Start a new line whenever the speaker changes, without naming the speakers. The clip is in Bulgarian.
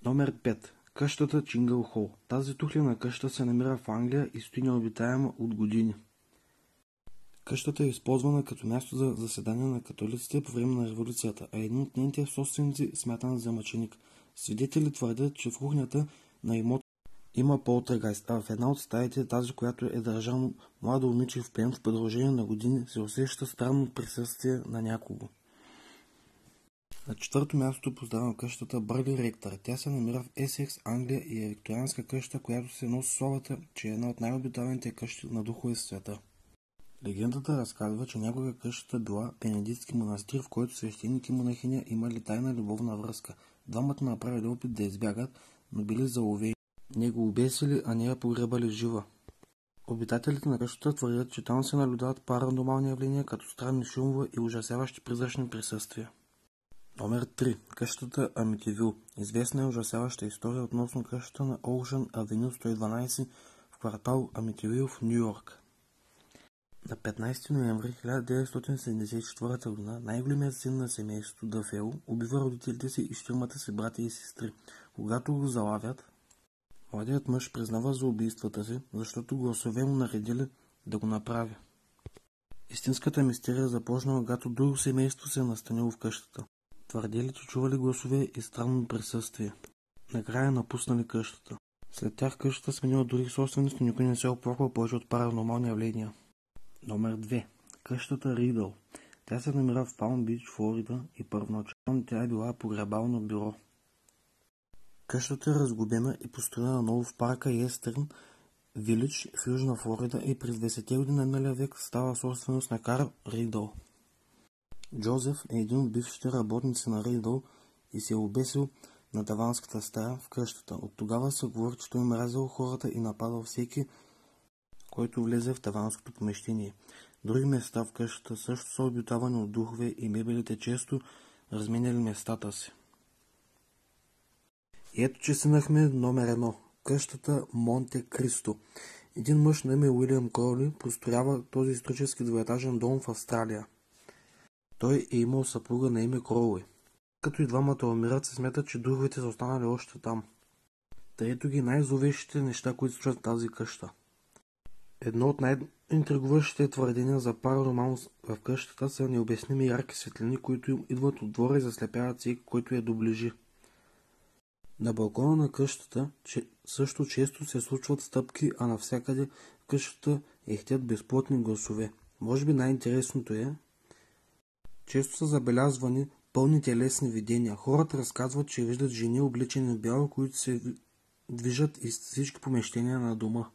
Номер 5. Къщата Чингъл Хол. Тази тухлена къща се намира в Англия и стои необитаема от години. Къщата е използвана като място за заседание на католиците по време на революцията, а един от нейните собственици смятан за мъченик. Свидетели твърдят, че в кухнята на имота има полтергайст, а в една от стаите, тази, която е държано младо момиче в плен в продължение на години, се усеща странно присъствие на някого. На четвърто място поставям къщата Бърли Ректър. Тя се намира в Есекс, Англия и е викторианска къща, която се носи славата, че е една от най-обитаваните къщи на духове в света. Легендата разказва, че някога къщата била бенедиктски манастир, в който свещеник и монахиня имали тайна любовна връзка. Двамата направили опит да избягат, но били заловени. Не го обесили, а не я погребали жива. Обитателите на къщата твърдят, че там се наблюдават паранормални явления, като странни шумове и ужасяващи призрачни присъствия. Номер 3. Къщата Амитивил. Известна е ужасяваща история относно къщата на Ocean Avenue 112 в квартал Амитивил в Ню Йорк. На 15 ноември 1974 г. най-големият син на семейството Дафел убива родителите си и четиримата си братя и сестри. Когато го залавят, младият мъж признава за убийствата си, защото гласове му наредили да го направи. Истинската мистерия започна, когато друго семейство се е настанило в къщата. Твърдели, че чували гласове и странно присъствие. Накрая напуснали къщата. След тях къщата сменила дори собственост, но никой не се оплаква повече от паранормални явления. Номер 2. Къщата Ридъл. Тя се намира в Палм Бич, Флорида и първоначално тя е била погребално бюро. Къщата е разглобена и построена ново в парка Естърн Вилидж в Южна Флорида и през 20-те години на миналия век става собственост на Карл Ридъл. Джозеф е един от бившите работници на Ридъл и се е обесил на таванската стая в къщата. От тогава се говори, че той мразил хората и нападал всеки, който влезе в таванското помещение. Други места в къщата също са обитавани от духове и мебелите често разменяли местата си. И ето, че стигнахме номер 1. Къщата Монте Кристо. Един мъж на име Уилям Кроули построява този исторически двоетажен дом в Австралия. Той е имал съпруга на име Кроули. Като и двамата умират, се смята, че духовете са останали още там. Та ето ги най-зловещите неща, които случват в тази къща. Едно от най-интригуващите твърдения за паранормалност в къщата са необясними ярки светлини, които идват от двора и заслепяват всеки, който я доближи. На балкона на къщата също често се случват стъпки, а навсякъде в къщата ехтят безплотни гласове. Може би най-интересното е, често са забелязвани пълни телесни видения. Хората разказват, че виждат жени облечени в бяло, които се движат из всички помещения на дома.